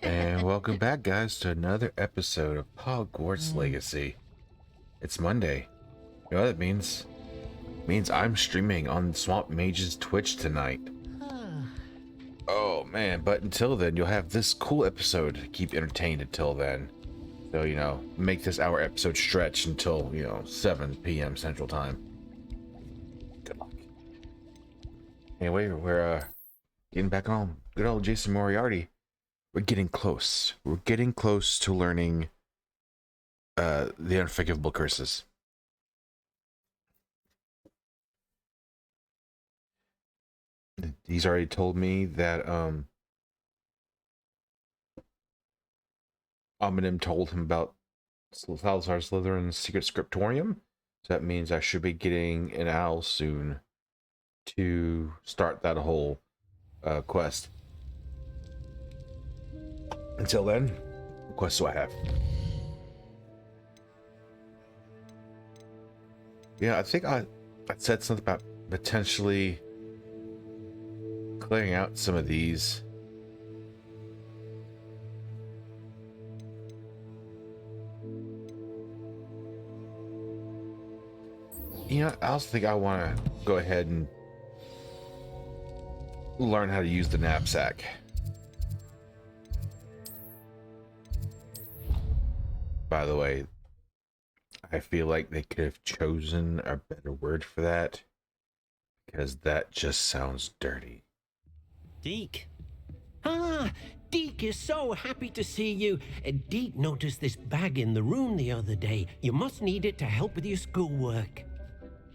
And welcome back, guys, to another episode of Hogwarts Legacy. It's Monday. You know what that means? It means I'm streaming on Swamp Mage's Twitch tonight. Oh man, but until then, you'll have this cool episode to keep entertained until then. So, make this hour episode stretch until, 7 p.m. Central Time. Good luck. Anyway, we're getting back on good old Jason Moriarty. We're getting close. We're getting close to learning the Unforgivable Curses. He's already told me that Ominem told him about Salazar Slytherin's secret scriptorium. So that means I should be getting an owl soon to start that whole quest. Until then, what quests do I have? Yeah, I think I said something about potentially clearing out some of these. I also think I want to go ahead and learn how to use the knapsack. By the way, I feel like they could have chosen a better word for that, because that just sounds dirty. Deke. Deke is so happy to see you. Deke noticed this bag in the room the other day. You must need it to help with your schoolwork.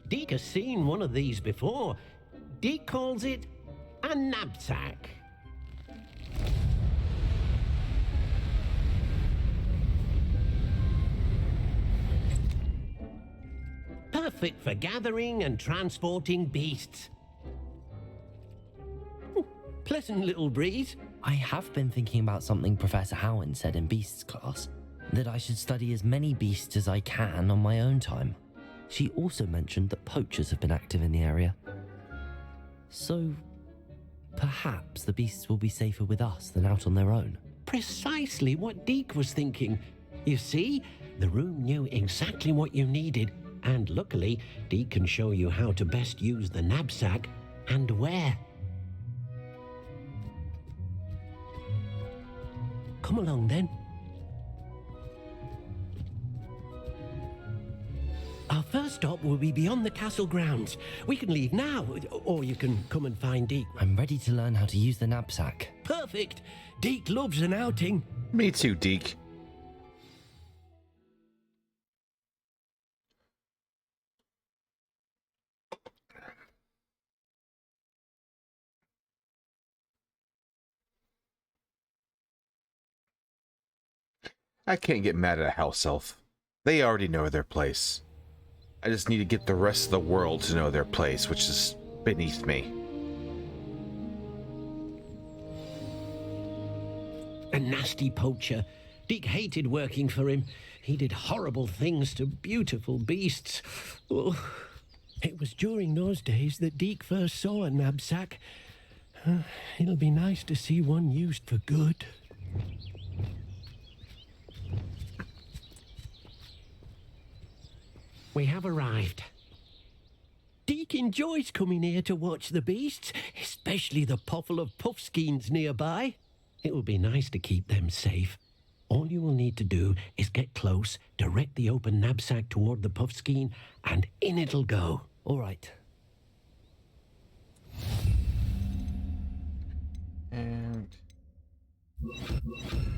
Deke has seen one of these before. Deke calls it a knapsack. Perfect for gathering and transporting beasts. Pleasant little breeze. I have been thinking about something Professor Howard said in Beasts class, that I should study as many beasts as I can on my own time. She also mentioned that poachers have been active in the area. So, perhaps the beasts will be safer with us than out on their own. Precisely what Deke was thinking. You see, the room knew exactly what you needed, and luckily, Deke can show you how to best use the knapsack and where. Come along then. Our first stop will be beyond the castle grounds. We can leave now, or you can come and find Deke. I'm ready to learn how to use the knapsack. Perfect. Deke loves an outing. Me too, Deke. I can't get mad at a house elf. They already know their place. I just need to get the rest of the world to know their place, which is beneath me. A nasty poacher. Deke hated working for him. He did horrible things to beautiful beasts. Oh, it was during those days that Deke first saw a knapsack. It'll be nice to see one used for good. We have arrived. Deke enjoys coming here to watch the beasts, especially the potful of puffskeins nearby. It will be nice to keep them safe. All you will need to do is get close, direct the open knapsack toward the puffskein, and in it'll go. All right. And...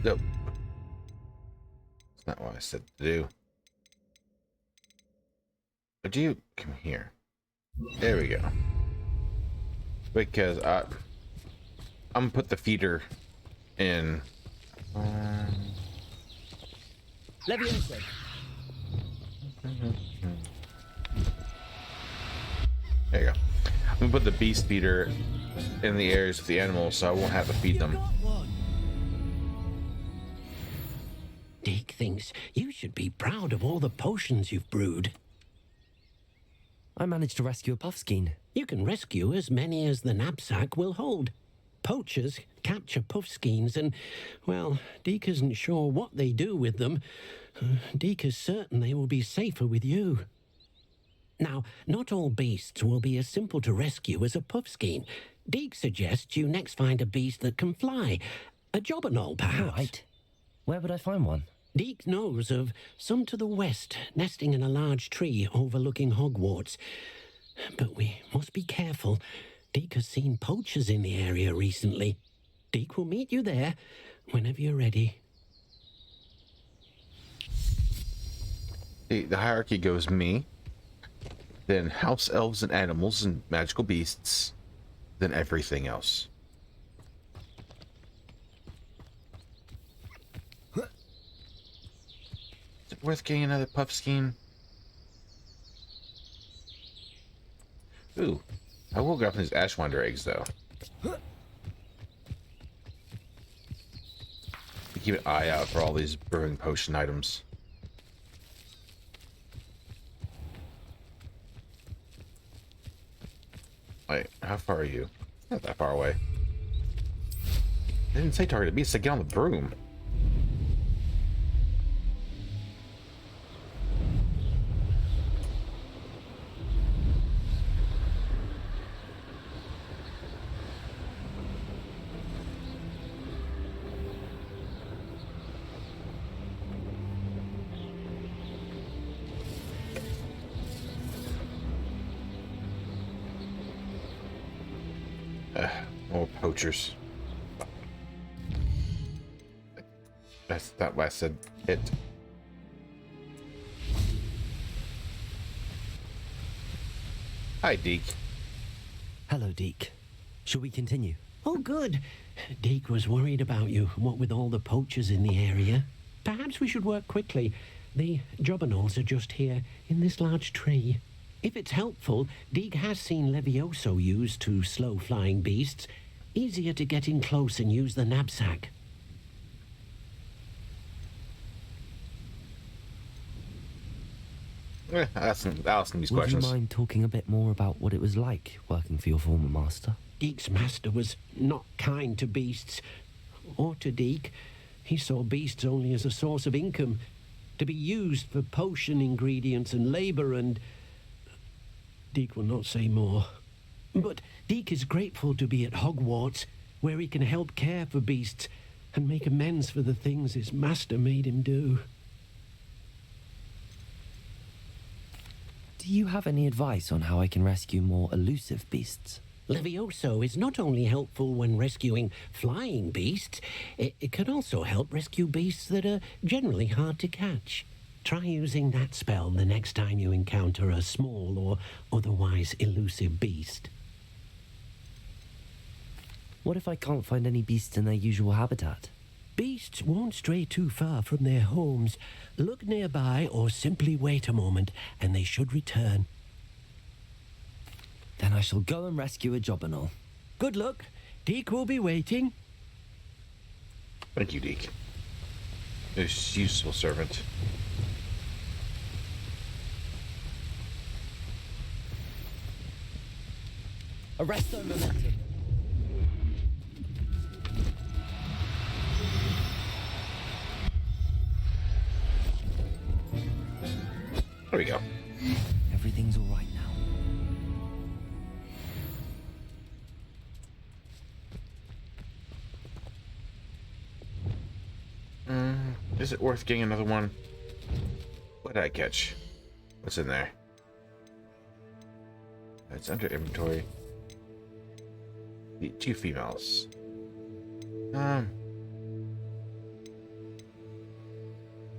nope. That's not what I said to do. Would you come here? There we go. Because I'm gonna put the feeder in. Leviosa. There you go. I'm gonna put the beast feeder in the areas of the animals, so I won't have to feed them. Deke thinks you should be proud of all the potions you've brewed. I managed to rescue a puffskein. You can rescue as many as the knapsack will hold. Poachers capture puffskeins and, well, Deke isn't sure what they do with them. Deke is certain they will be safer with you. Now, not all beasts will be as simple to rescue as a puffskein. Deke suggests you next find a beast that can fly. A jobberknoll, perhaps. Right. Where would I find one? Deke knows of some to the west, nesting in a large tree overlooking Hogwarts. But we must be careful. Deke has seen poachers in the area recently. Deke will meet you there whenever you're ready. The hierarchy goes me, then house elves and animals and magical beasts, then everything else. Is it worth getting another puff scheme? Ooh, I will grab these Ashwander eggs though. Keep an eye out for all these brewing potion items. Wait, how far are you? Not that far away. I didn't say target beast, I get on the broom. More poachers. That's not what I said. It. Hi, Deke. Hello, Deke. Shall we continue? Oh, good. Deke was worried about you, what with all the poachers in the area. Perhaps we should work quickly. The jobberknolls are just here, in this large tree. If it's helpful, Deke has seen Levioso used to slow flying beasts. Easier to get in close and use the knapsack. Ask these Would questions. you mind talking a bit more about what it was like working for your former master? Deke's master was not kind to beasts, or to Deke. He saw beasts only as a source of income, to be used for potion ingredients and labor, and Deke will not say more. But Deke is grateful to be at Hogwarts, where he can help care for beasts and make amends for the things his master made him do. Do you have any advice on how I can rescue more elusive beasts? Levioso is not only helpful when rescuing flying beasts, it can also help rescue beasts that are generally hard to catch. Try using that spell the next time you encounter a small or otherwise elusive beast. What if I can't find any beasts in their usual habitat? Beasts won't stray too far from their homes. Look nearby or simply wait a moment and they should return. Then I shall go and rescue a jobberknoll. Good luck. Deke will be waiting. Thank you, Deke. This useful servant. Arresto momentum. There we go. Everything's all right now. Is it worth getting another one? What did I catch? What's in there? It's under inventory. The 2 females.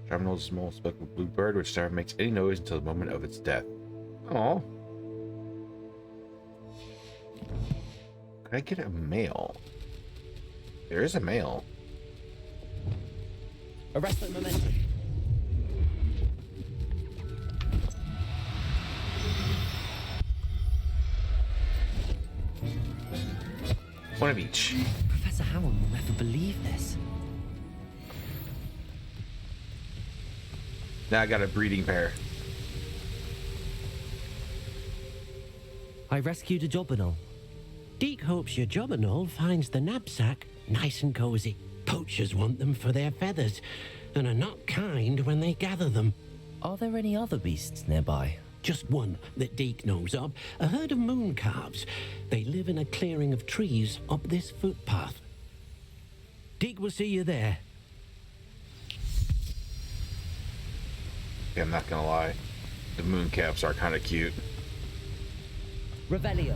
Terminal's small speckled blue bird, which never makes any noise until the moment of its death. Oh. Could I get a male? There is a male. Arresto momentum. One of each. Professor Howard will never believe this. Now I got a breeding pair. I rescued a jobberknoll. Deke hopes your jobberknoll finds the knapsack nice and cozy. Poachers want them for their feathers, and are not kind when they gather them. Are there any other beasts nearby? Just one that Deke knows of, a herd of moon calves. They live in a clearing of trees up this footpath. Deke will see you there. Yeah, I'm not gonna lie. The mooncalves are kind of cute. Revelio.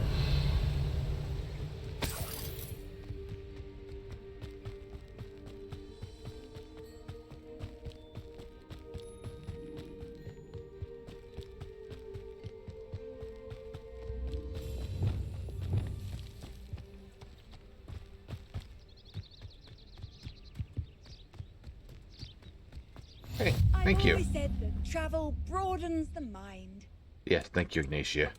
Hey, thank you. I always said that travel broadens the mind. Yes, thank you, Ignatia.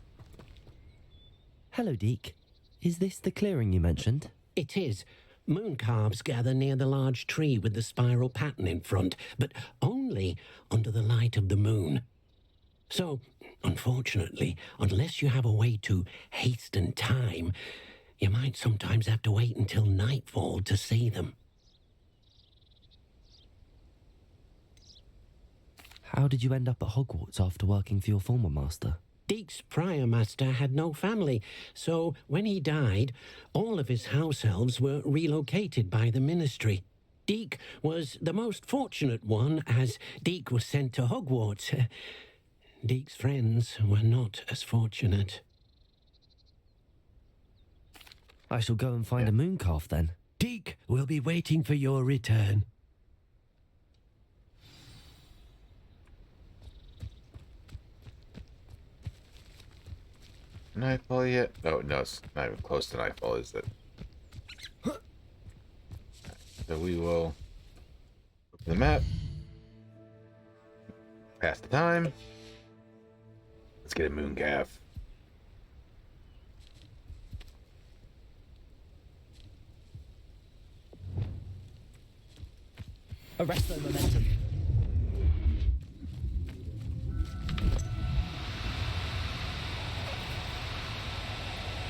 Hello, Deke. Is this the clearing you mentioned? It is. Moon calves gather near the large tree with the spiral pattern in front, but only under the light of the moon. So, unfortunately, unless you have a way to hasten time, you might sometimes have to wait until nightfall to see them. How did you end up at Hogwarts after working for your former master? Deke's prior master had no family, so when he died, all of his house elves were relocated by the ministry. Deke was the most fortunate one, as Deke was sent to Hogwarts. Deke's friends were not as fortunate. I shall go and find a mooncalf then. Deke will be waiting for your return. Nightfall yet? Oh, no, it's not even close to nightfall, is it? So we will open the map. Pass the time. Let's get a mooncalf. Arresto momentum.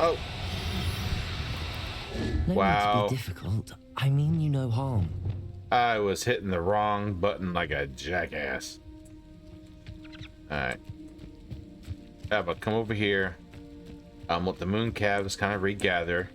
Oh, No Wow. need to be difficult. I mean you no harm. I was hitting the wrong button like a jackass. Alright. But come over here. Let the moon calves kind of regather.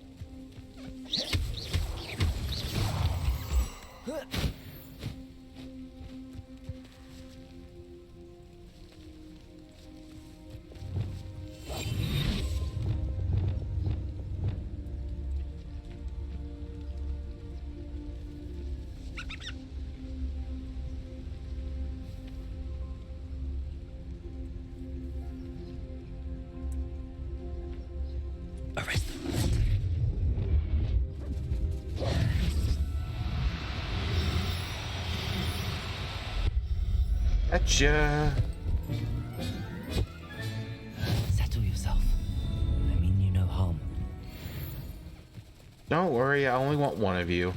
Arresto. Gotcha. Settle yourself. I mean you no harm. Don't worry, I only want one of you.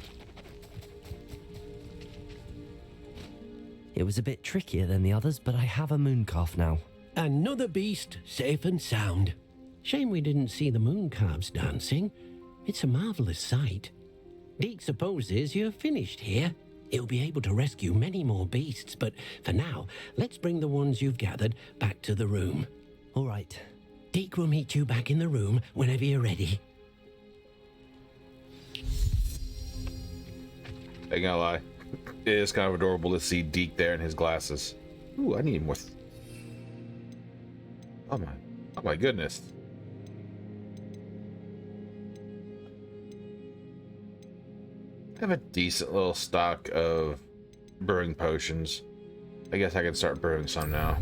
It was a bit trickier than the others, but I have a mooncalf now. Another beast, safe and sound. Shame we didn't see the moon calves dancing. It's a marvelous sight. Deke supposes you're finished here. He'll be able to rescue many more beasts, but for now, let's bring the ones you've gathered back to the room. All right. Deke will meet you back in the room whenever you're ready. Ain't gonna lie. It is kind of adorable to see Deke there in his glasses. Ooh, I need more. Oh my goodness. I have a decent little stock of brewing potions. I guess I can start brewing some now.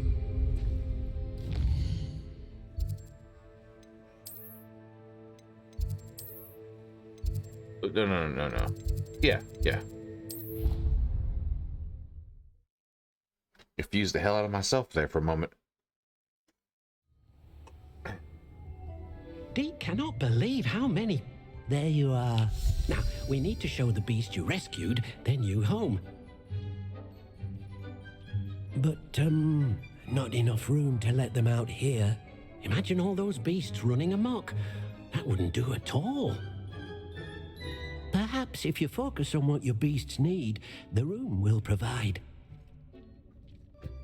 No. Yeah. Confused the hell out of myself there for a moment. Deke cannot believe how many... There you are. Now, we need to show the beast you rescued their new home. But, not enough room to let them out here. Imagine all those beasts running amok. That wouldn't do at all. Perhaps if you focus on what your beasts need, the room will provide.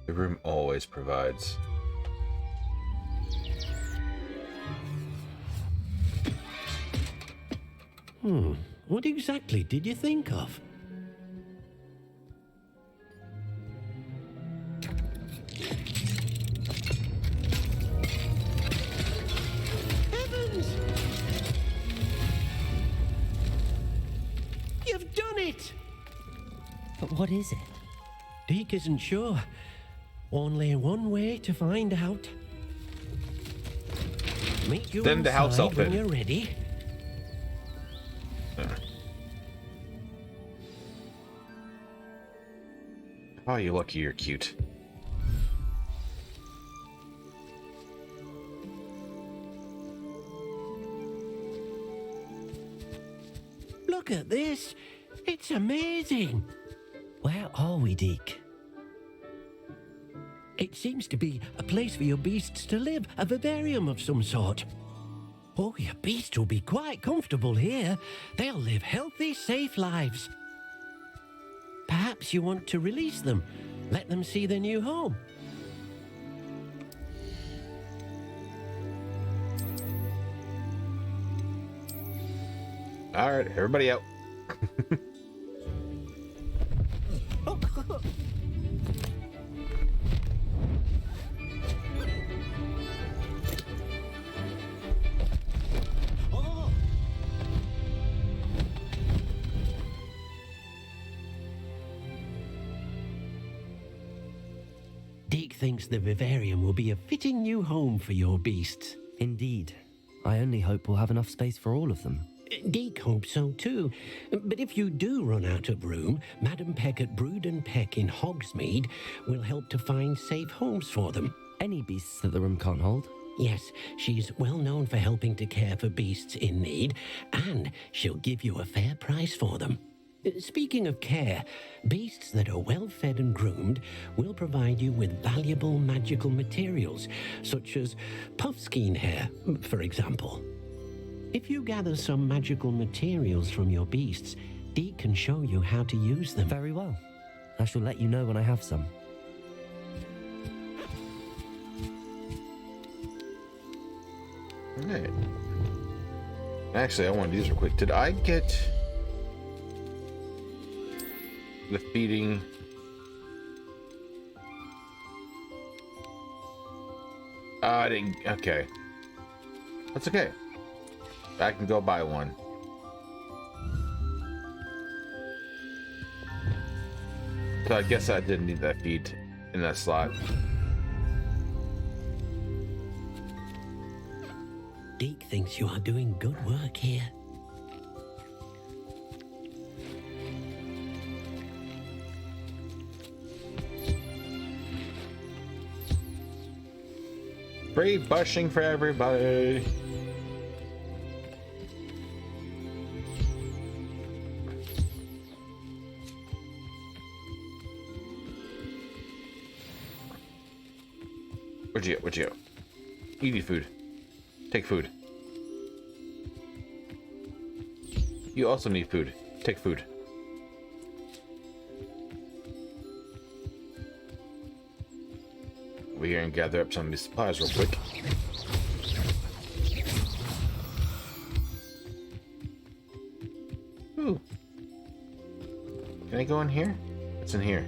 The room always provides. What exactly did you think of? Heavens! You've done it! But what is it? Deke isn't sure. Only one way to find out. Meet you Then the house outside when elf in. you're ready. Oh, you're lucky you're cute. Look at this. It's amazing. Where are we, Deke? It seems to be a place for your beasts to live, a vivarium of some sort. Oh, your beasts will be quite comfortable here. They'll live healthy, safe lives. Perhaps you want to release them, let them see their new home. All right, everybody out. Deke thinks the vivarium will be a fitting new home for your beasts. Indeed. I only hope we'll have enough space for all of them. Deke hopes so too. But if you do run out of room, Madam Peck at Brood and Peck in Hogsmeade will help to find safe homes for them. Any beasts that the room can't hold? Yes, she's well known for helping to care for beasts in need, and she'll give you a fair price for them. Speaking of care, beasts that are well fed and groomed will provide you with valuable magical materials, such as puffskein hair, for example. If you gather some magical materials from your beasts, Deke can show you how to use them. Very well. I shall let you know when I have some. All right. Actually, I want to do this real quick. Did I get the feeding? I didn't. Okay. That's okay. I can go buy one. So I guess I didn't need that feed in that slot. Deke thinks you are doing good work here. Free bushing for everybody. Where'd you go? Where'd you go? You need food. Take food. You also need food. Take food. Over here and gather up some of these supplies real quick. Ooh. Can I go in here? What's in here?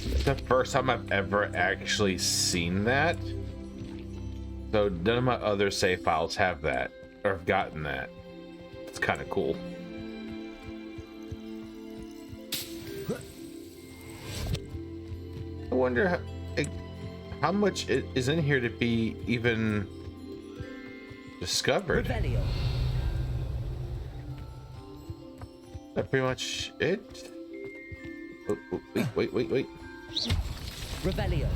It's the first time I've ever actually seen that. So none of my other save files have that, or have gotten that. It's kind of cool. I wonder how much is in here to be even discovered. Revelio. That's pretty much it. Oh, wait. Revelio.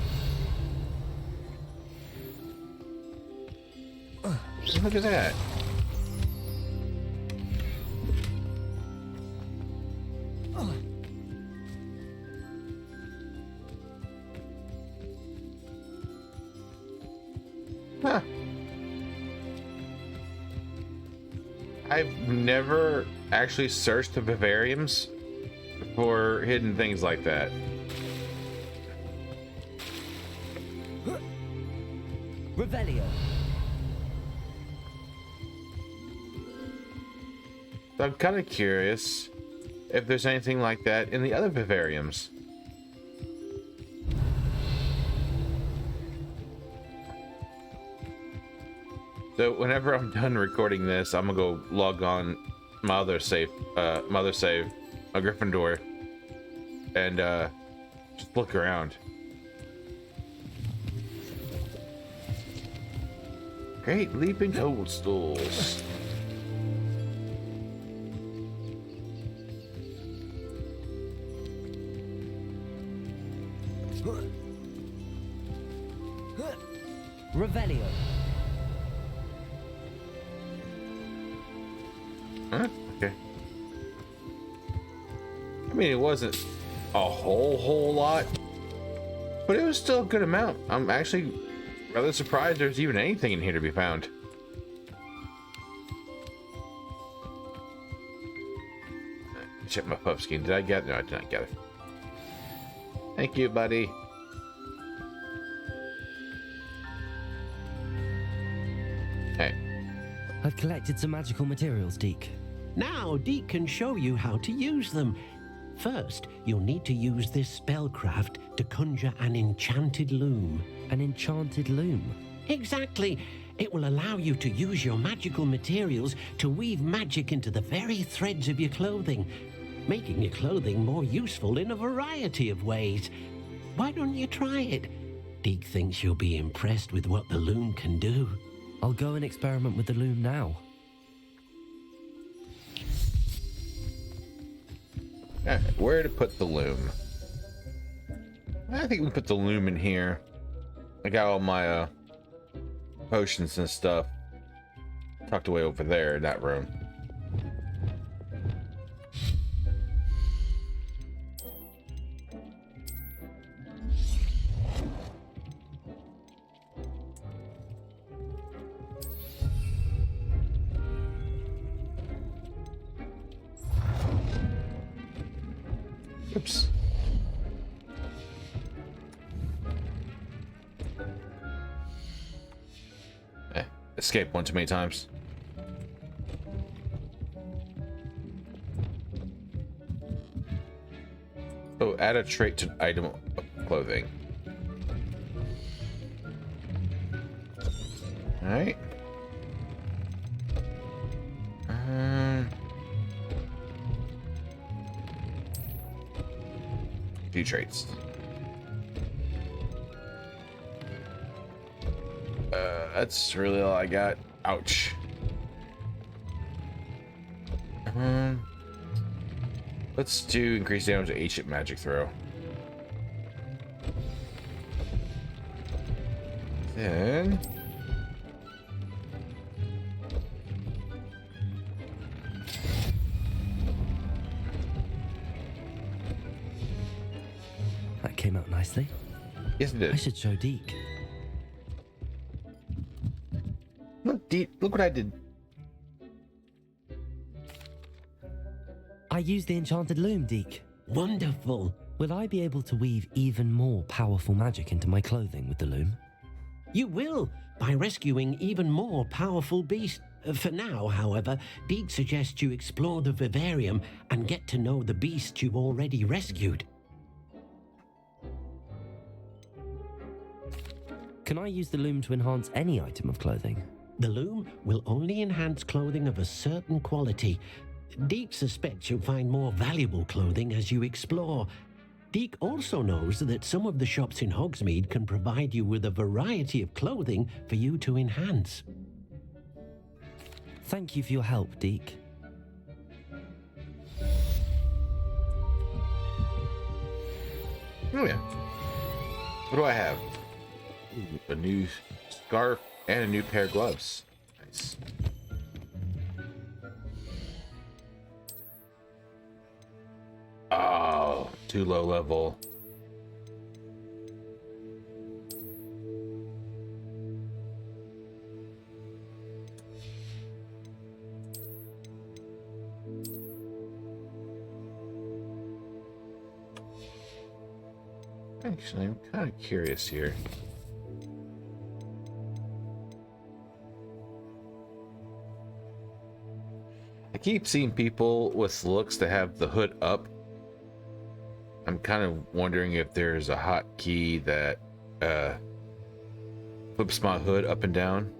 Look at that. I've never actually searched the vivariums for hidden things like that. Revelio. So I'm kind of curious if there's anything like that in the other vivariums. So whenever I'm done recording this, I'm gonna go log on my other save, a Gryffindor, and just look around. Great leaping toadstools. Revelio. Huh? Okay. I mean, it wasn't a whole lot, but it was still a good amount. I'm actually rather surprised there's even anything in here to be found. Check my pup skin. Did I get it? No, I did not get it. Thank you, buddy. Hey. I've collected some magical materials, Deke. Now, Deke can show you how to use them. First, you'll need to use this spellcraft to conjure an enchanted loom. An enchanted loom. Exactly. It will allow you to use your magical materials to weave magic into the very threads of your clothing, making your clothing more useful in a variety of ways. Why don't you try it? Deke thinks you'll be impressed with what the loom can do. I'll go and experiment with the loom now. Where to put the loom? I think we put the loom in here. I got all my potions and stuff tucked away over there in that room. Oops. Escape one too many times. Oh, add a trait to item of clothing. All right. Few traits. That's really all I got. Ouch. Let's do increased damage to ancient magic throw. Then That came out nicely. isn't I it? should show Deke. Look what I did. I used the enchanted loom, Deke. Wonderful. Will I be able to weave even more powerful magic into my clothing with the loom? You will, by rescuing even more powerful beasts. For now, however, Deke suggests you explore the vivarium and get to know the beasts you've already rescued. Can I use the loom to enhance any item of clothing? The loom will only enhance clothing of a certain quality. Deke suspects you'll find more valuable clothing as you explore. Deke also knows that some of the shops in Hogsmeade can provide you with a variety of clothing for you to enhance. Thank you for your help, Deke. Oh yeah. What do I have? Ooh, a new scarf and a new pair of gloves. Nice. Oh, too low level. Actually, I'm kind of curious here. I keep seeing people with looks that have the hood up. I'm kind of wondering if there's a hotkey that flips my hood up and down.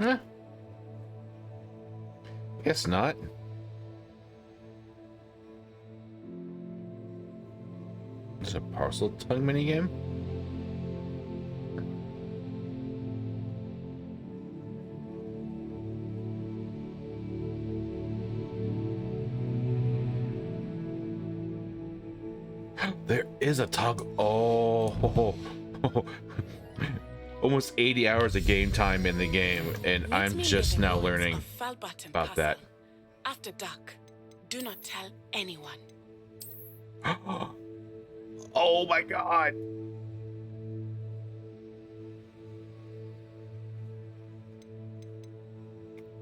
Huh. Guess not. It's a parcel tongue minigame. There is a toggle. Oh, almost 80 hours of game time in the game, and I'm just now learning about that. After dark, do not tell anyone. Oh my god.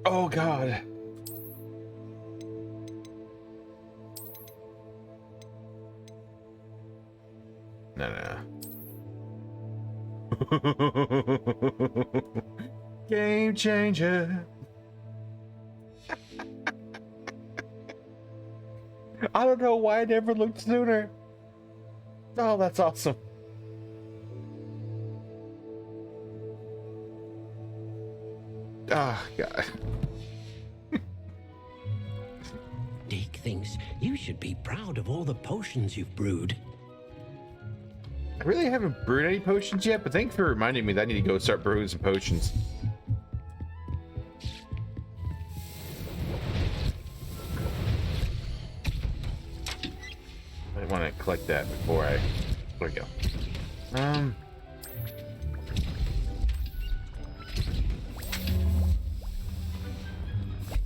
Oh god. No. Game changer. I don't know why I never looked sooner. Oh, that's awesome. Ah, God. Dick thinks you should be proud of all the potions you've brewed. I really haven't brewed any potions yet, but thanks for reminding me that I need to go start brewing some potions. I want to collect that before I... There we go.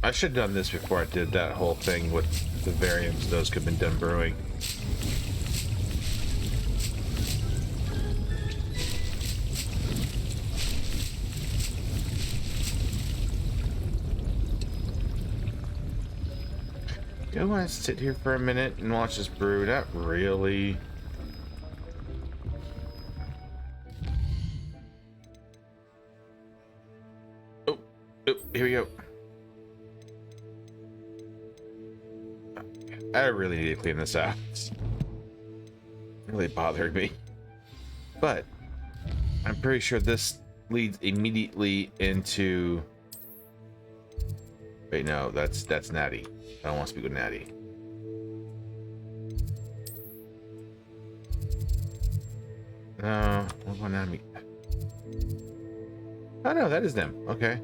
I should have done this before I did that whole thing with the variants. Those could have been done brewing. Do I want to sit here for a minute and watch this brew? Not really. Oh, here we go. I really need to clean this out. It's really bothering me. But I'm pretty sure this leads immediately into... Wait, no, that's Natty. I don't want to speak with Natty. No, what about Natty? Oh no, that is them. Okay.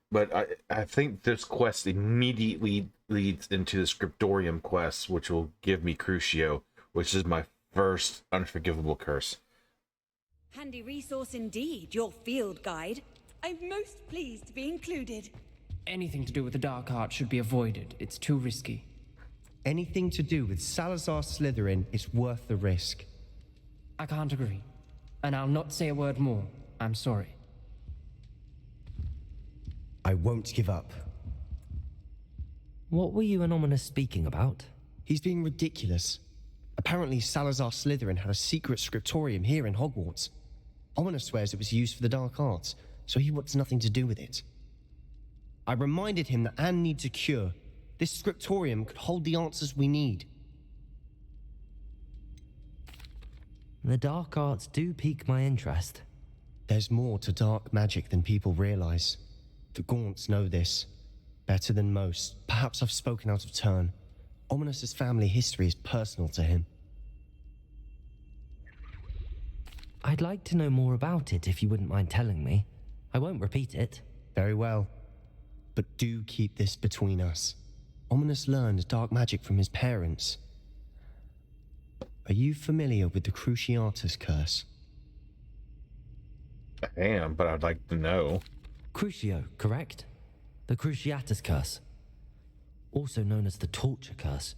But I think this quest immediately leads into the Scriptorium quest, which will give me Crucio, which is my first Unforgivable Curse. Handy resource indeed, your field guide. I'm most pleased to be included. Anything to do with the dark art should be avoided. It's too risky. Anything to do with Salazar Slytherin is worth the risk. I can't agree. And I'll not say a word more. I'm sorry. I won't give up. What were you and Ominous speaking about? He's being ridiculous. Apparently Salazar Slytherin had a secret scriptorium here in Hogwarts. Ominous swears it was used for the dark arts, so he wants nothing to do with it. I reminded him that Anne needs a cure. This scriptorium could hold the answers we need. The dark arts do pique my interest. There's more to dark magic than people realize. The Gaunts know this. Better than most. Perhaps I've spoken out of turn. Ominous's family history is personal to him. I'd like to know more about it if you wouldn't mind telling me. I won't repeat it. Very well. But do keep this between us. Ominous learned dark magic from his parents. Are you familiar with the Cruciatus Curse? I am, but I'd like to know. Crucio, correct? The Cruciatus Curse. also known as the torture curse,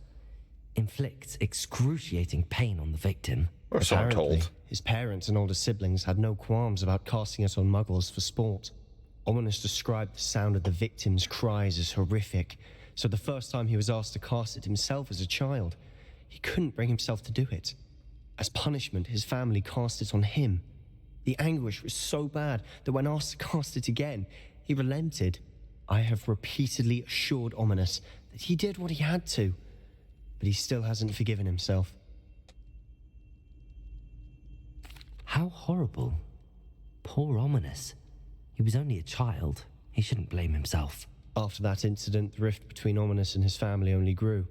inflicts excruciating pain on the victim. Or so I'm Apparently, told. his parents and older siblings had no qualms about casting it on muggles for sport. Ominous described the sound of the victim's cries as horrific, so the first time he was asked to cast it himself as a child, he couldn't bring himself to do it. As punishment, his family cast it on him. The anguish was so bad that when asked to cast it again, he relented. I have repeatedly assured Ominous that he did what he had to, but he still hasn't forgiven himself. How horrible. Poor Ominous. He was only a child. He shouldn't blame himself. After that incident, the rift between Ominous and his family only grew.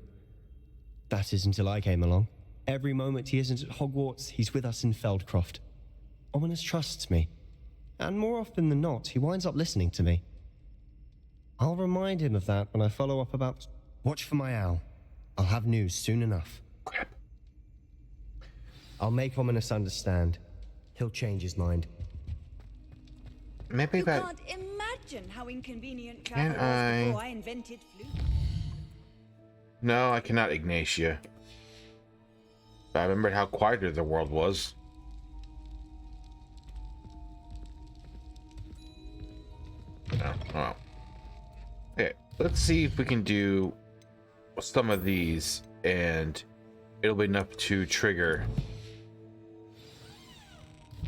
That is until I came along. Every moment he isn't at Hogwarts, he's with us in Feldcroft. Ominous trusts me, and more often than not, he winds up listening to me. I'll remind him of that when I follow up about... Watch for my owl. I'll have news soon enough. Crap. I'll make Ominous understand. He'll change his mind. Maybe You that... can't imagine how inconvenient Can travel was before I invented flute. No, I cannot, Ignatia. But I remembered how quieter the world was. Oh. Okay, let's see if we can do some of these, and it'll be enough to trigger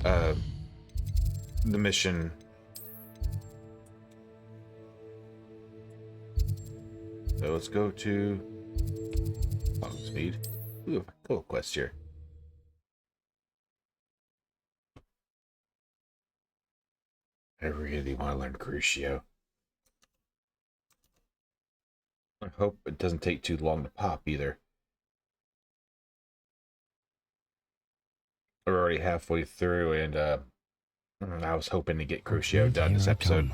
the mission. So let's go to speed. Ooh, cool quest here. I really want to learn Crucio. I hope it doesn't take too long to pop either. We're already halfway through, and I was hoping to get Crucio done this episode.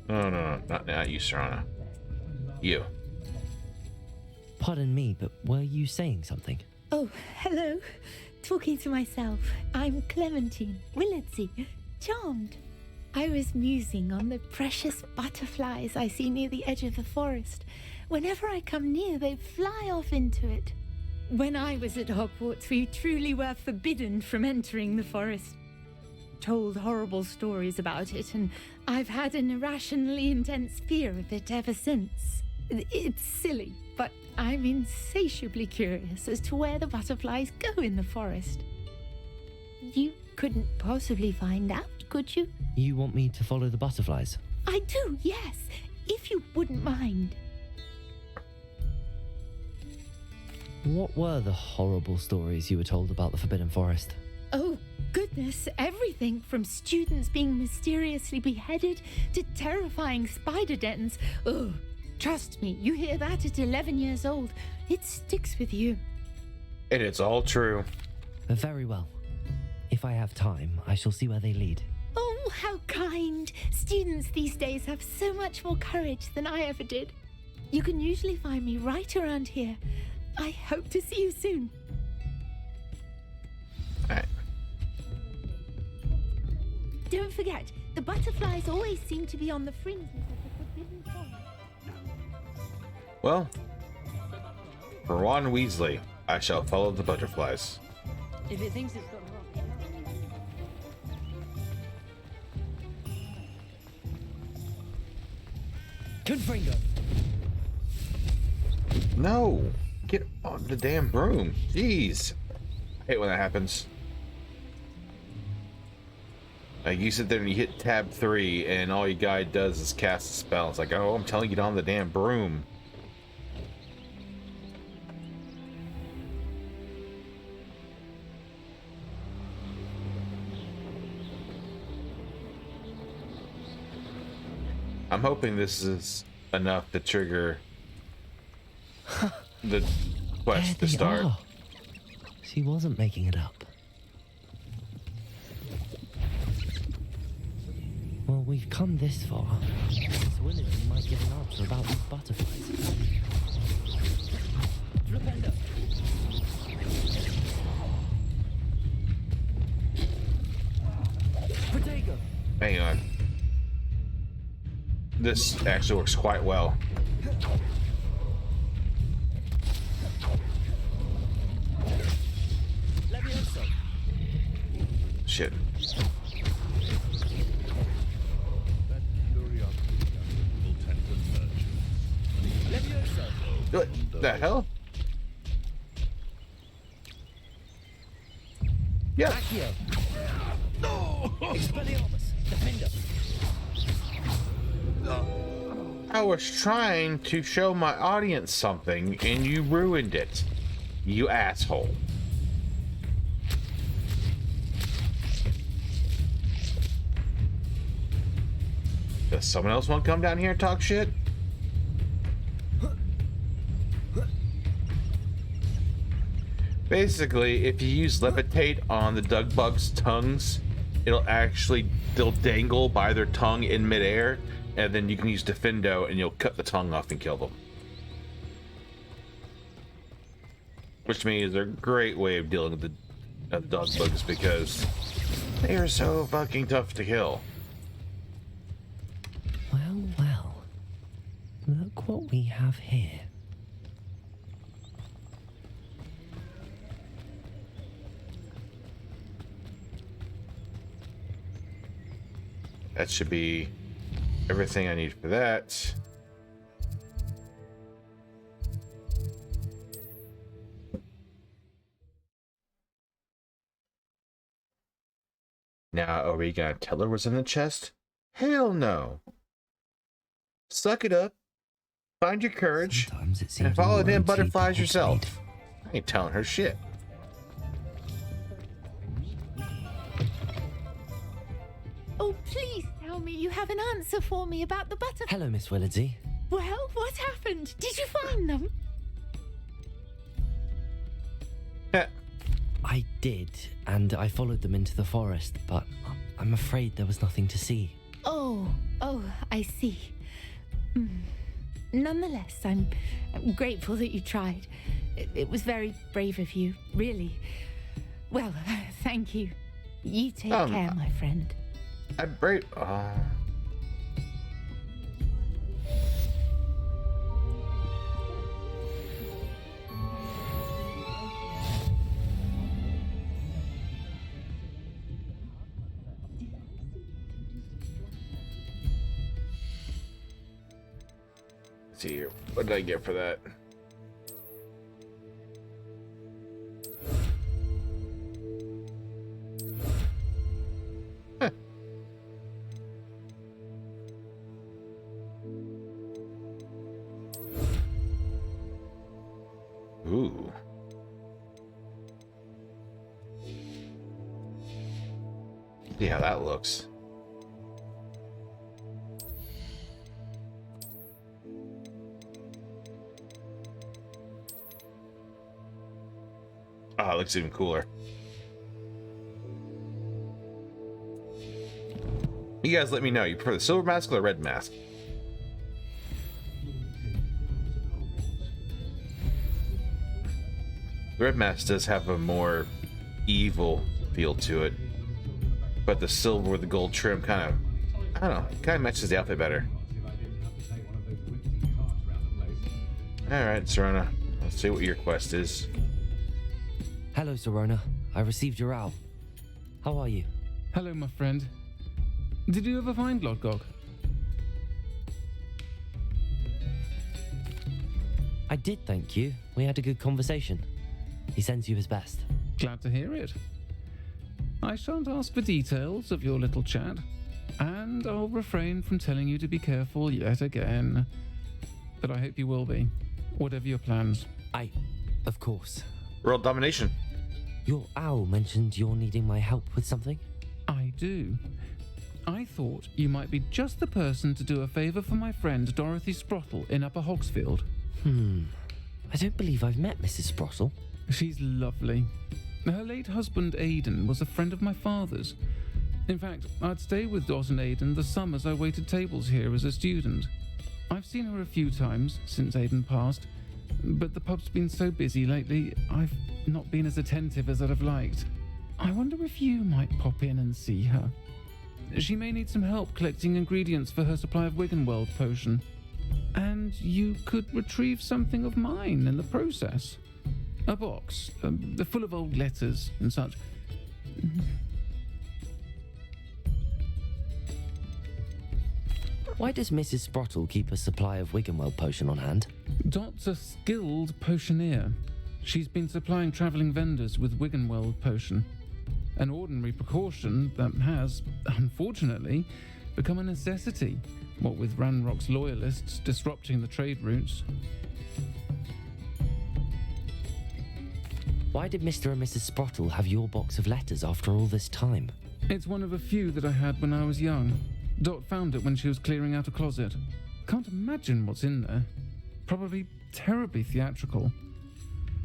No, not you, Sirona. You. Pardon me, but were you saying something? Oh, hello. Talking to myself. I'm Clementine Willardsey. Charmed. I was musing on the precious butterflies I see near the edge of the forest. Whenever I come near, they fly off into it. When I was at Hogwarts, we truly were forbidden from entering the forest. Told horrible stories about it, and I've had an irrationally intense fear of it ever since. It's silly, but I'm insatiably curious as to where the butterflies go in the forest. You couldn't possibly find out, could you? You want me to follow the butterflies? I do, yes, if you wouldn't mind. What were the horrible stories you were told about the Forbidden Forest? Oh, goodness, everything from students being mysteriously beheaded to terrifying spider dens. Ugh, trust me, you hear that at 11 years old, it sticks with you. And it's all true. Very well. If I have time, I shall see where they lead. Oh, how kind. Students these days have so much more courage than I ever did. You can usually find me right around here. I hope to see you soon. Alright. Don't forget, the butterflies always seem to be on the fringes of the Forbidden Forest. Well, for Ron Weasley, I shall follow the butterflies. If it thinks it's got Confringo! No! Get on the damn broom. Jeez. I hate when that happens. Like, you sit there and you hit tab 3 and all your guy does is cast a spell. It's like, oh, I'm telling you, get on the damn broom. I'm hoping this is enough to trigger the quest to start. Are. She wasn't making it up. Well, we've come this far. Swilligan might give an answer about these butterflies. Flipendo! this actually works quite well. Shit. What the hell? Yeah. I was trying to show my audience something and you ruined it. You asshole. Does someone else want to come down here and talk shit? Basically, if you use levitate on the Dug Bug's tongues, they'll dangle by their tongue in midair, and then you can use Defendo and you'll cut the tongue off and kill them. Which means they're a great way of dealing with the Dug Bugs because they are so fucking tough to kill. Well, well. Look what we have here. That should be everything I need for that. Now, are we gonna tell her what's in the chest? Hell no. Suck it up, find your courage, and follow the damn butterflies yourself. I ain't telling her shit. Oh, please tell me you have an answer for me about the butterfly. Hello, Miss Willardsey. Well, what happened? Did you find them? I did, and I followed them into the forest, but I'm afraid there was nothing to see. Oh, I see. Nonetheless, I'm grateful that you tried. It was very brave of you, really. Well, thank you. You take care, my friend. I'm brave. Let's see here. What did I get for that? Ooh. See how that looks. Oh, it looks even cooler. You guys let me know. You prefer the silver mask or the red mask? The red mask does have a more evil feel to it, but the silver with the gold trim kind of, I don't know, kind of matches the outfit better. Alright, Sirona, let's see what your quest is. Hello, Sirona. I received your owl. How are you? Hello, my friend. Did you ever find Lodgok? I did, thank you. We had a good conversation. He sends you his best. Glad to hear it. I shan't ask for details of your little chat, and I'll refrain from telling you to be careful yet again. But I hope you will be, whatever your plans. Of course. World domination. Your owl mentioned you're needing my help with something? I do. I thought you might be just the person to do a favor for my friend Dorothy Sprottle in Upper Hogsfield. I don't believe I've met Mrs. Sprottle. She's lovely. Her late husband Aidan was a friend of my father's. In fact, I'd stay with Dot and Aidan the summers I waited tables here as a student. I've seen her a few times since Aidan passed, but the pub's been so busy lately, I've not been as attentive as I'd have liked. I wonder if you might pop in and see her. She may need some help collecting ingredients for her supply of Wiggenweld potion. And you could retrieve something of mine in the process. A box, full of old letters and such. Why does Mrs. Sprottle keep a supply of Wiggenweld potion on hand? Dot's a skilled potioneer. She's been supplying travelling vendors with Wiggenweld potion. An ordinary precaution that has, unfortunately, become a necessity, what with Ranrock's loyalists disrupting the trade routes. Why did Mr. and Mrs. Sprottle have your box of letters after all this time? It's one of a few that I had when I was young. Dot found it when she was clearing out a closet. Can't imagine what's in there. Probably terribly theatrical.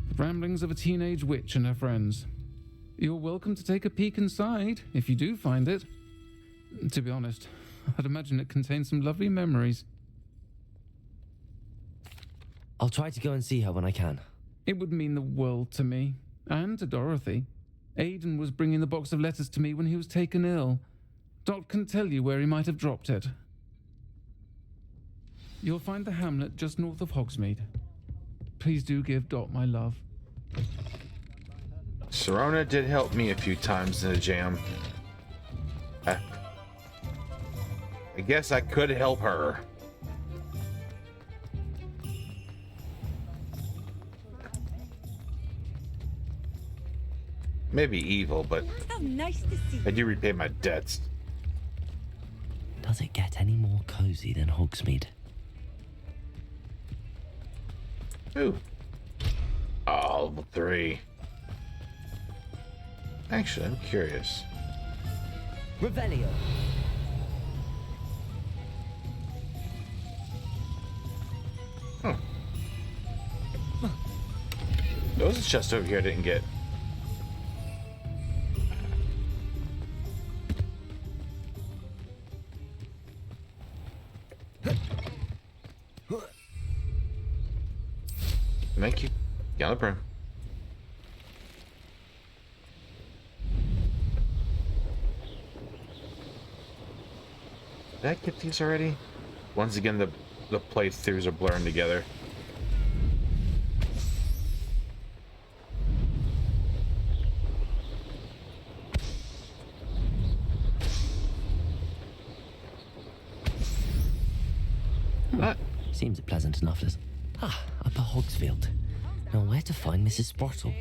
The ramblings of a teenage witch and her friends. You're welcome to take a peek inside, if you do find it. To be honest, I'd imagine it contains some lovely memories. I'll try to go and see her when I can. It would mean the world to me, and to Dorothy. Aidan was bringing the box of letters to me when he was taken ill. Dot can tell you where he might have dropped it. You'll find the hamlet just north of Hogsmeade. Please do give Dot my love. Sirona did help me a few times in a jam. I guess I could help her. Maybe evil, but How nice to see I do repay my debts. Does it get any more cozy than Hogsmeade? Ooh. Oh, level 3. Actually, I'm curious. Revelio. Huh. There was a chest over here I didn't get. Thank you. Get on the brim. Did I get these already? Once again, the playthroughs are blurring together. Seems pleasant enough. Upper Hogsfield. Now where to find Mrs. Sprottle?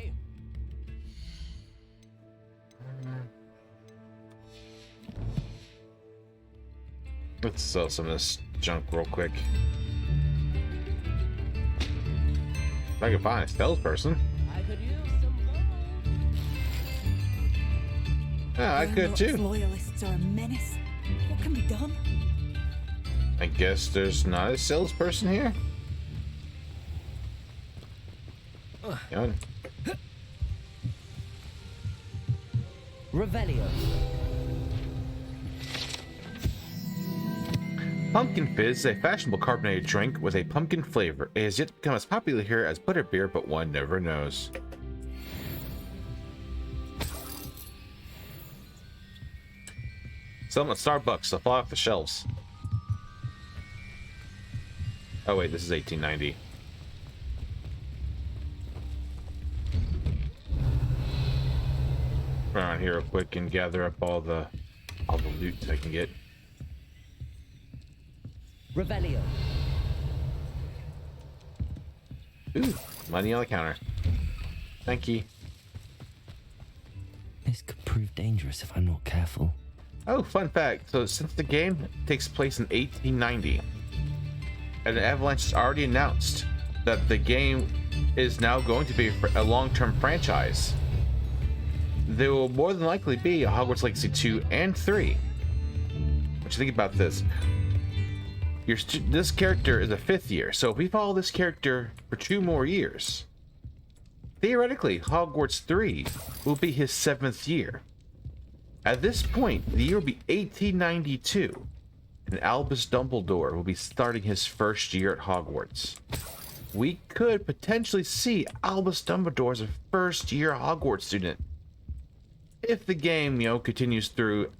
Let's sell some of this junk real quick. If I can find a salesperson. Yeah, I could too. Loyalists are a menace. What can be done? I guess there's not a salesperson here. Yeah. Revelio. Pumpkin Fizz is a fashionable carbonated drink with a pumpkin flavor. It has yet to become as popular here as butterbeer, but one never knows. Sell them at Starbucks. They'll fly off the shelves. Oh wait, this is 1890. Run around here real quick and gather up all the loot I can get. Revelio. Ooh, money on the counter. Thank you. This could prove dangerous if I'm not careful. Oh, fun fact. So since the game takes place in 1890, and Avalanche has already announced that the game is now going to be a long-term franchise, there will more than likely be a Hogwarts Legacy 2 and 3. What you think about this? This character is a 5th year, so if we follow this character for 2 more years, theoretically, Hogwarts 3 will be his 7th year. At this point, the year will be 1892, and Albus Dumbledore will be starting his first year at Hogwarts. We could potentially see Albus Dumbledore as a first-year Hogwarts student. if the game, continues through,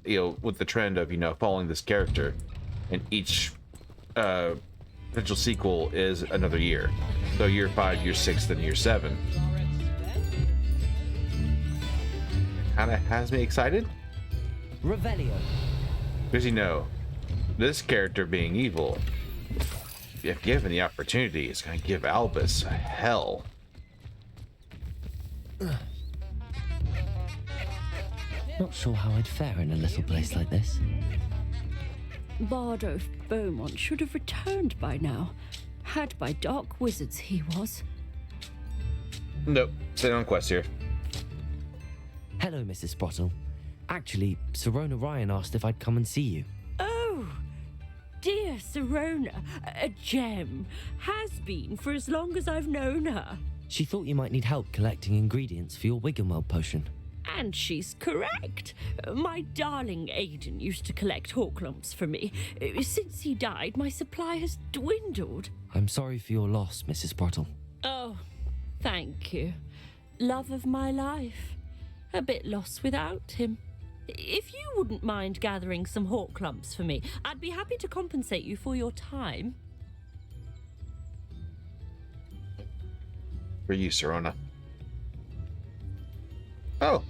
with the trend of, following this character, and each potential sequel is another year. So year 5, year 6, then year 7. Kind of has me excited. Revelio. Because, this character being evil, if given the opportunity, is going to give Albus hell. Not sure how I'd fare in a little place like this. Bardo Beaumont should have returned by now. Had by dark wizards he was. Nope, staying on quest here. Hello, Mrs. Sprottle. Actually, Sirona Ryan asked if I'd come and see you. Oh, dear Sirona, a gem. Has been for as long as I've known her. She thought you might need help collecting ingredients for your Wiggenweld potion. And she's correct. My darling Aiden used to collect Horklumps for me. Since he died, my supply has dwindled. I'm sorry for your loss, Mrs. Sprottle. Oh, thank you. Love of my life. A bit lost without him. If you wouldn't mind gathering some Horklumps for me, I'd be happy to compensate you for your time. For you, Sirona. Oh.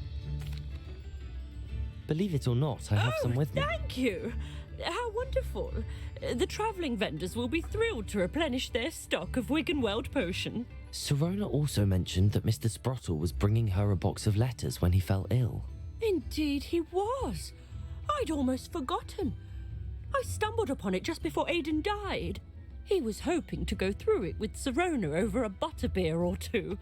Believe it or not, I have some with me. Thank you. How wonderful. The travelling vendors will be thrilled to replenish their stock of Wiggenweld potion. Sirona also mentioned that Mr. Sprottle was bringing her a box of letters when he fell ill. Indeed he was. I'd almost forgotten. I stumbled upon it just before Aiden died. He was hoping to go through it with Sirona over a butterbeer or two.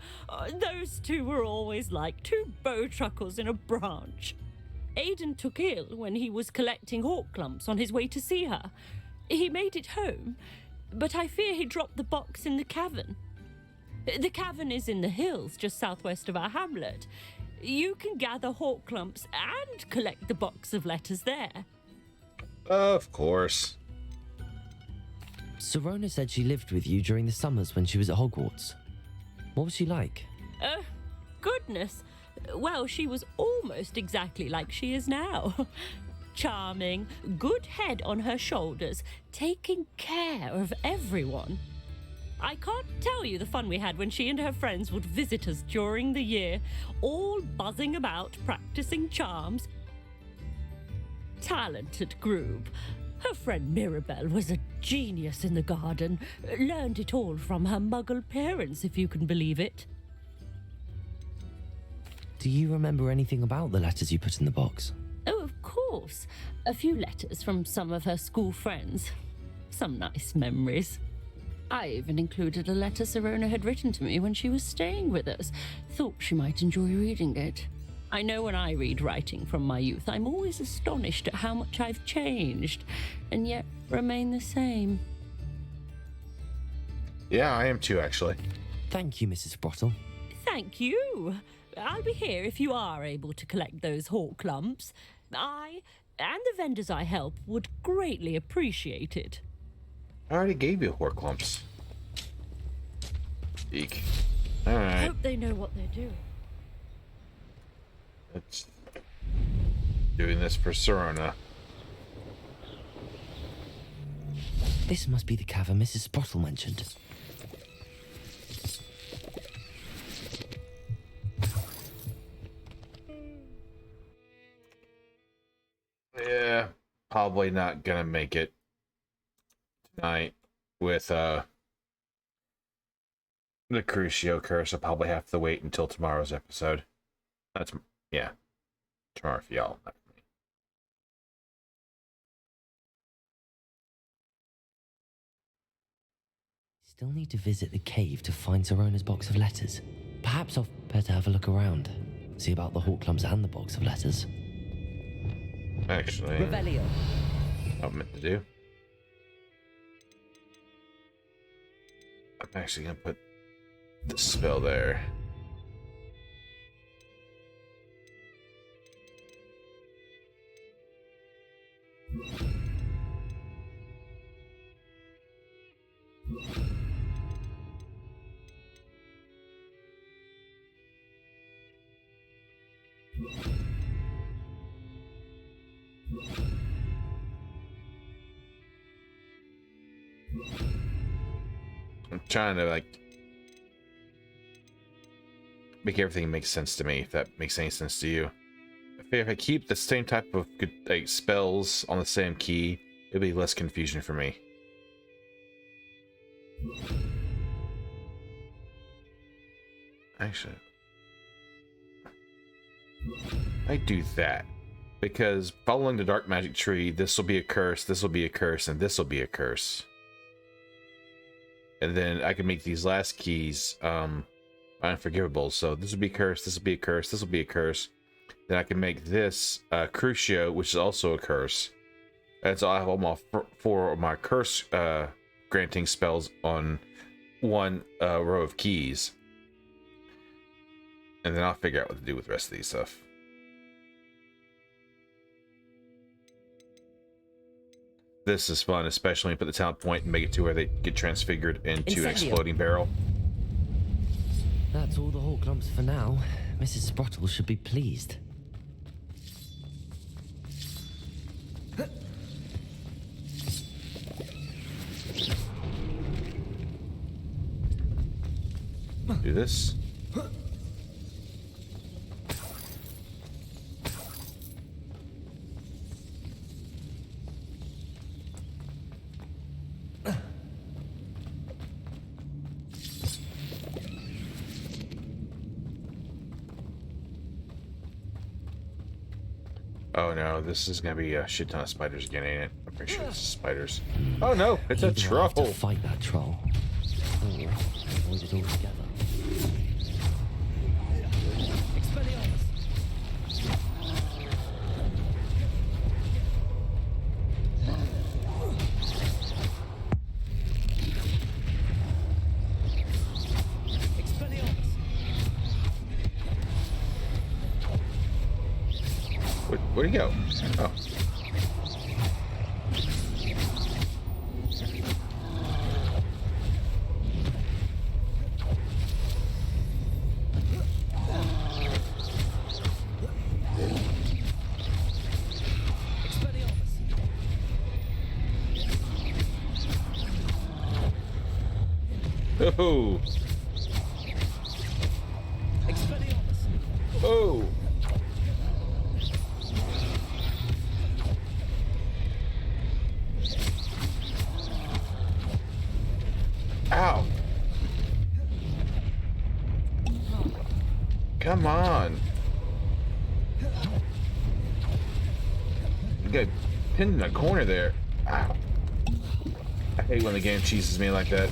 Those two were always like two bowtruckles in a branch. Aiden took ill when he was collecting Horklumps on his way to see her. He made it home, but I fear he dropped the box in the cavern. The cavern is in the hills just southwest of our hamlet. You can gather Horklumps and collect the box of letters there. Of course. Sirona said she lived with you during the summers when she was at Hogwarts. What was she like? Goodness. Well, she was almost exactly like she is now. Charming, good head on her shoulders, taking care of everyone. I can't tell you the fun we had when she and her friends would visit us during the year, all buzzing about, practicing charms. Talented group. Her friend Mirabelle was a genius in the garden. Learned it all from her muggle parents, if you can believe it. Do you remember anything about the letters you put in the box? Oh, of course. A few letters from some of her school friends. Some nice memories. I even included a letter Sirona had written to me when she was staying with us. Thought she might enjoy reading it. I know when I read writing from my youth, I'm always astonished at how much I've changed, and yet remain the same. Yeah, I am too, actually. Thank you, Mrs. Sprottle. Thank you. I'll be here if you are able to collect those Horklumps. I, and the vendors I help, would greatly appreciate it. I already gave you Horklumps. Eek. Alright. Hope they know what they're doing. Let's doing this for Sirona. This must be the cavern Mrs. Sprottle mentioned. Yeah, probably not gonna make it tonight with the Crucio Curse. I'll probably have to wait until tomorrow's episode. That's, yeah, tomorrow for y'all, not for me. Still need to visit the cave to find Sirona's box of letters. Perhaps I'll better have a look around. See about the Horklumps and the box of letters. Actually, Revelio. what I meant to do. I'm actually gonna put the spell there. I'm trying to like make everything make sense to me, if that makes any sense to you. I figure if I keep the same type of good, like, spells on the same key, it'll be less confusion for me. Actually, I do that because following the dark magic tree, this will be a curse, this will be a curse, and this will be a curse. And then I can make these last keys unforgivable. So this will be cursed, this will be a curse, this will be a curse. Then I can make this Crucio, which is also a curse. And so I have all my four of my curse granting spells on one row of keys. And then I'll figure out what to do with the rest of these stuff. This is fun, especially when you put the talent point and make it to where they get transfigured into an exploding barrel. That's all the whole clumps for now. Mrs. Sprottle should be pleased. Do this. Oh no, this is gonna be a shit ton of spiders again, ain't it? I'm pretty sure it's spiders. Oh no, it's a Either I have to troll. fight that troll, or avoid it altogether. Where'd he go? Oh. Oh. Oh. Ow. Come on. You got pinned in a corner there. Ow. I hate when the game cheeses me like that.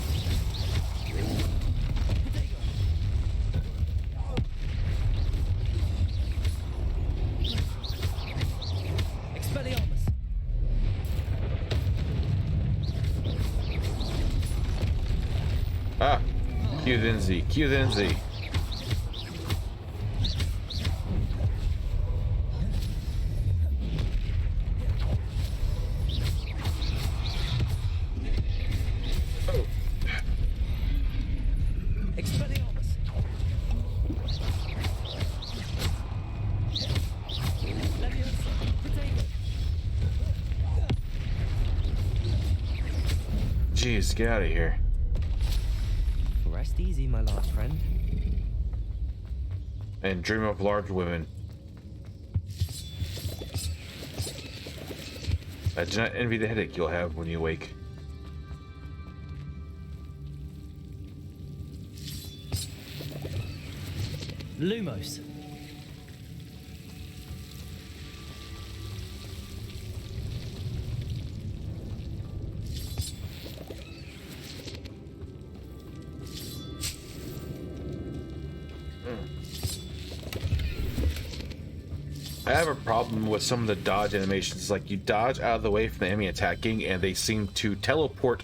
Ah, Q then Z, Q then Z. Oh. Jeez, get out of here. Rest easy, my last friend. And dream of large women. I do not envy the headache you'll have when you wake. Lumos. I have a problem with some of the dodge animations. Like, you dodge out of the way from the enemy attacking, and they seem to teleport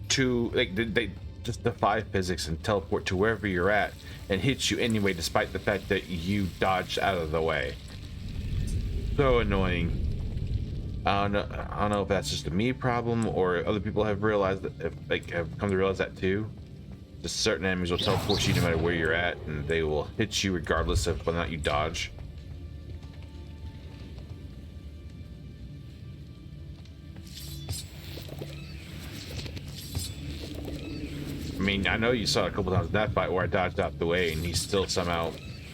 to, like, they just defy physics and teleport to wherever you're at and hit you anyway, despite the fact that you dodged out of the way. So annoying. I don't know if that's just a me problem or other people have realized that, have come to realize that too. Just certain enemies will teleport you no matter where you're at, and they will hit you regardless of whether or not you dodge. mean, I know you saw it a couple times in that fight where I dodged out the way and he still somehow,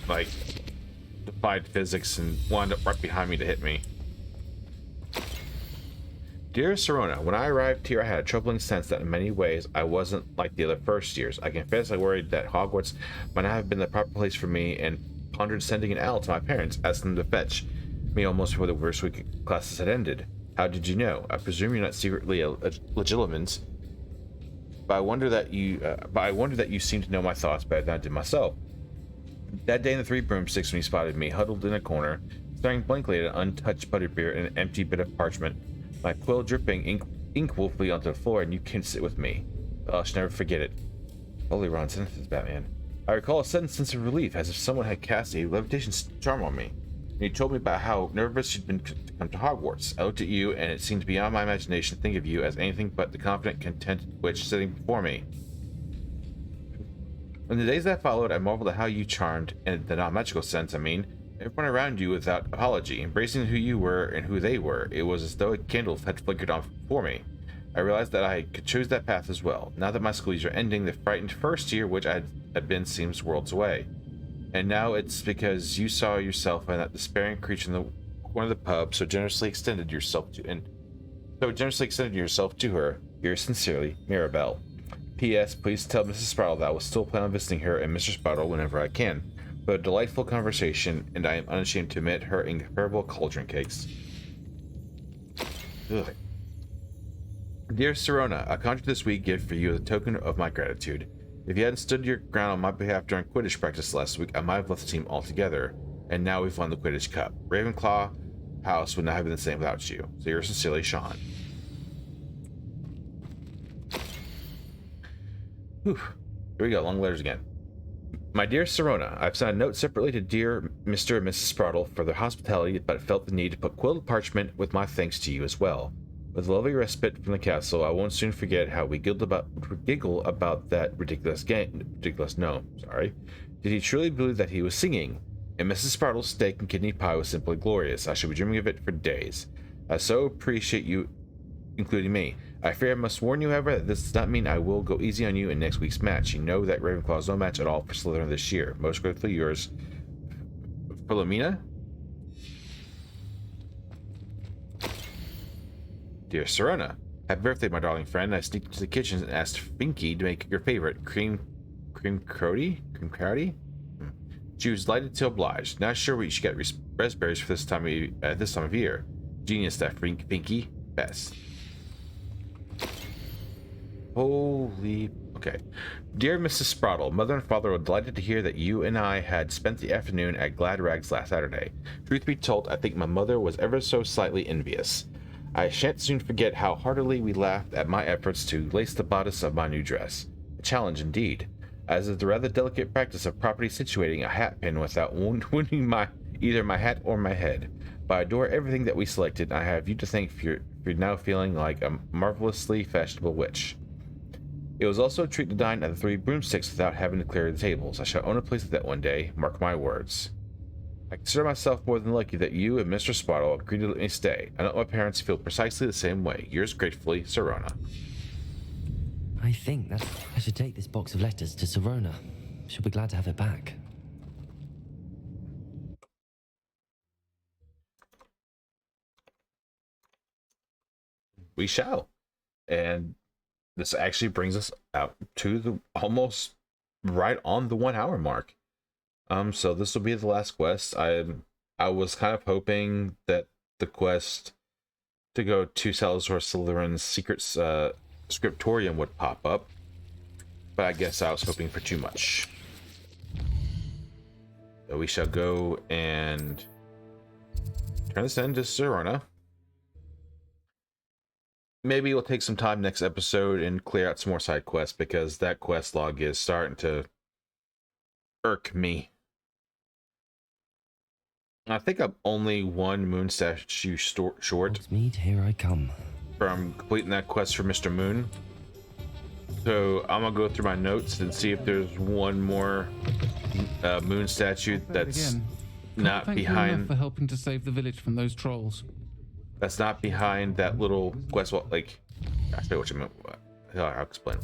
like, defied physics and wound up right behind me to hit me. Dear Sirona, when I arrived here, I had a troubling sense that in many ways I wasn't like the other first years. I confess I worried that Hogwarts might not have been the proper place for me and pondered sending an owl to my parents, asking them to fetch me almost before the first week of classes had ended. How did you know? I presume you're not secretly a legilimens, but I wonder that you seem to know my thoughts better than I did myself. That day in the Three Broomsticks, when you spotted me huddled in a corner, staring blankly at an untouched butterbeer and an empty bit of parchment, my quill dripping ink woefully onto the floor, and you can't sit with me. Oh, I shall never forget it. Holy Ron sentences, Batman. I recall a sudden sense of relief, as if someone had cast a levitation charm on me. And you told me about how nervous you'd been to come to Hogwarts. I looked at you, and it seemed beyond my imagination to think of you as anything but the confident, contented witch sitting before me. In the days that followed, I marveled at how you charmed, in the non-magical sense, I mean, everyone around you without apology, embracing who you were and who they were. It was as though a candle had flickered on before me. I realized that I could choose that path as well. Now that my school years are ending, the frightened first year which I had been seems worlds away. And now it's because you saw yourself and that despairing creature in the corner of the pub so generously extended yourself to her. Yours sincerely, Mirabelle. P.S. Please tell Mrs. Sprout that I will still plan on visiting her and Mr. Sprout whenever I can. But a delightful conversation, and I am unashamed to admit her incomparable cauldron cakes. Ugh. Dear Sirona, I conjured this week gift for you as a token of my gratitude. If you hadn't stood your ground on my behalf during Quidditch practice last week, I might have left the team altogether. And now we've won the Quidditch Cup. Ravenclaw House would not have been the same without you. So yours sincerely, Sean. Whew. Here we go, long letters again. My dear Sirona, I've sent a note separately to dear Mr. and Mrs. Sprout for their hospitality, but felt the need to put quilled parchment with my thanks to you as well. With a lovely respite from the castle, I won't soon forget how we giggle about that ridiculous gnome. Sorry. Did he truly believe that he was singing? And Mrs. Sprout's steak and kidney pie was simply glorious. I shall be dreaming of it for days. I so appreciate you including me. I fear I must warn you, however, that this does not mean I will go easy on you in next week's match. You know that Ravenclaw is no match at all for Slytherin this year. Most gratefully yours, Philomena. Dear Sirona, happy birthday, my darling friend. I sneaked into the kitchen and asked Finky to make your favorite cream crowdy. She was delighted to oblige. Not sure we should get raspberries for this time of year. Genius, that Finky. Best. Holy... Okay. Dear Mrs. Sprout, Mother and Father were delighted to hear that you and I had spent the afternoon at Glad Rags last Saturday. Truth be told, I think my mother was ever so slightly envious. I shan't soon forget how heartily we laughed at my efforts to lace the bodice of my new dress. A challenge indeed, as is the rather delicate practice of properly situating a hat pin without wounding either my hat or my head. But I adore everything that we selected, and I have you to thank for now feeling like a marvelously fashionable witch. It was also a treat to dine at the Three Broomsticks without having to clear the tables. I shall own a place at that one day, mark my words. I consider myself more than lucky that you and Mr. Sprout agreed to let me stay. I know my parents feel precisely the same way. Yours gratefully, Sirona. I think that I should take this box of letters to Sirona. She'll be glad to have it back. We shall. And this actually brings us out to the almost right on the 1 hour mark. So this will be the last quest. I was kind of hoping that the quest to go to Salazar Slytherin's secret scriptorium would pop up, but I guess I was hoping for too much. So we shall go and turn this into Sirona. Maybe we'll take some time next episode and clear out some more side quests, because that quest log is starting to irk me. I think I'm only one moon statue short Hogsmeade, here I come. from completing that quest for Mr. Moon. So I'm gonna go through my notes and see if there's one more moon statue that's not Thank you behind. enough for helping to save the village from those trolls. That's not behind that little quest. Well, like, I forget what you meant. I'll explain.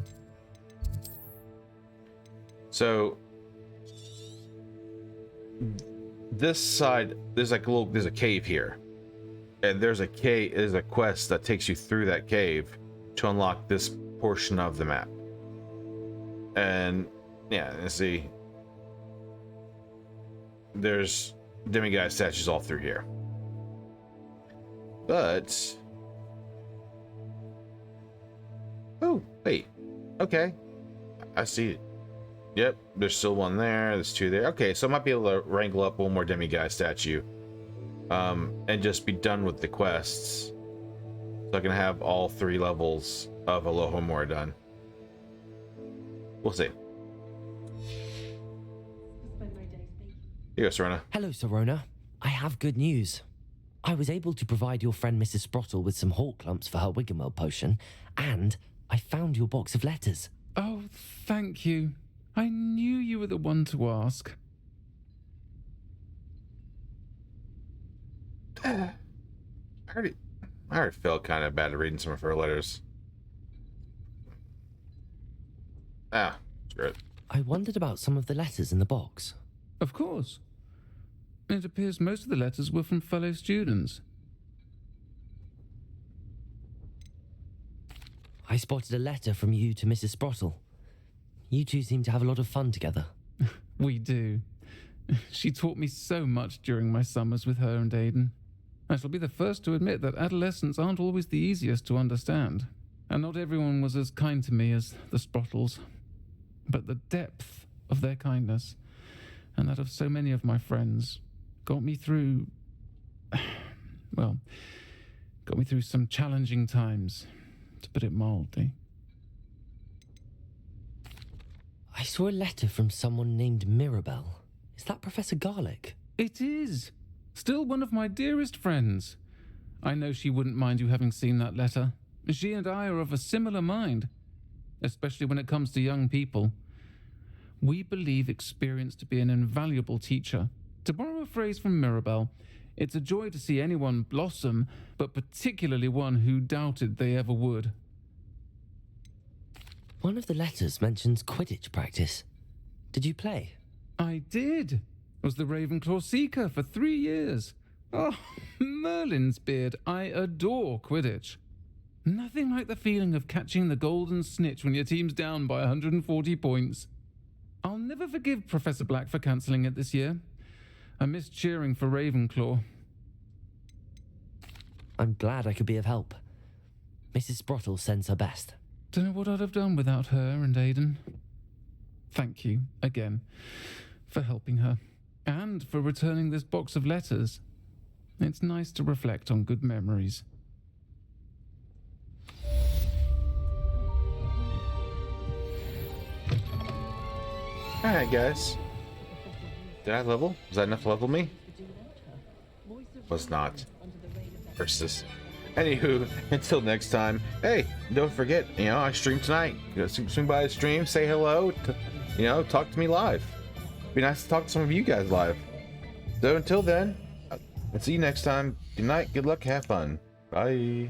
So this side, there's a cave here, and there's a quest that takes you through that cave to unlock this portion of the map. And yeah, let's see, there's demigod statues all through here. But oh wait, okay, I see it. Yep, there's still one there. There's two there. Okay, so I might be able to wrangle up one more demigod statue, and just be done with the quests. So I can have all 3 levels of Alohomora done. We'll see. Here you go, Sirona. Hello, Sirona. I have good news. I was able to provide your friend Mrs. Sprottle with some hawk lumps for her Wiggenweld potion, and I found your box of letters. Oh, thank you. I knew you were the one to ask. I already felt kind of bad reading some of her letters. Ah, screw it. I wondered about some of the letters in the box. Of course. It appears most of the letters were from fellow students. I spotted a letter from you to Mrs. Sprottle. You two seem to have a lot of fun together. We do. She taught me so much during my summers with her and Aiden. I shall be the first to admit that adolescents aren't always the easiest to understand, and not everyone was as kind to me as the Sprottles. But the depth of their kindness, and that of so many of my friends, got me through some challenging times, to put it mildly. I saw a letter from someone named Mirabelle. Is that Professor Garlick? It is. Still one of my dearest friends. I know she wouldn't mind you having seen that letter. She and I are of a similar mind, especially when it comes to young people. We believe experience to be an invaluable teacher. To borrow a phrase from Mirabelle, it's a joy to see anyone blossom, but particularly one who doubted they ever would. One of the letters mentions Quidditch practice. Did you play? I did. Was the Ravenclaw Seeker for 3 years. Oh, Merlin's beard, I adore Quidditch. Nothing like the feeling of catching the golden snitch when your team's down by 140 points. I'll never forgive Professor Black for cancelling it this year. I miss cheering for Ravenclaw. I'm glad I could be of help. Mrs. Sprottle sends her best. Don't know what I'd have done without her and Aiden. Thank you, again, for helping her, and for returning this box of letters. It's nice to reflect on good memories. Alright, guys. Did I level? Was that enough to level me? Was not. Versus. Anywho, until next time, hey, don't forget, I stream tonight. Swing by the stream, say hello, talk to me live. Be nice to talk to some of you guys live. So until then, I'll see you next time. Good night, good luck, have fun. Bye.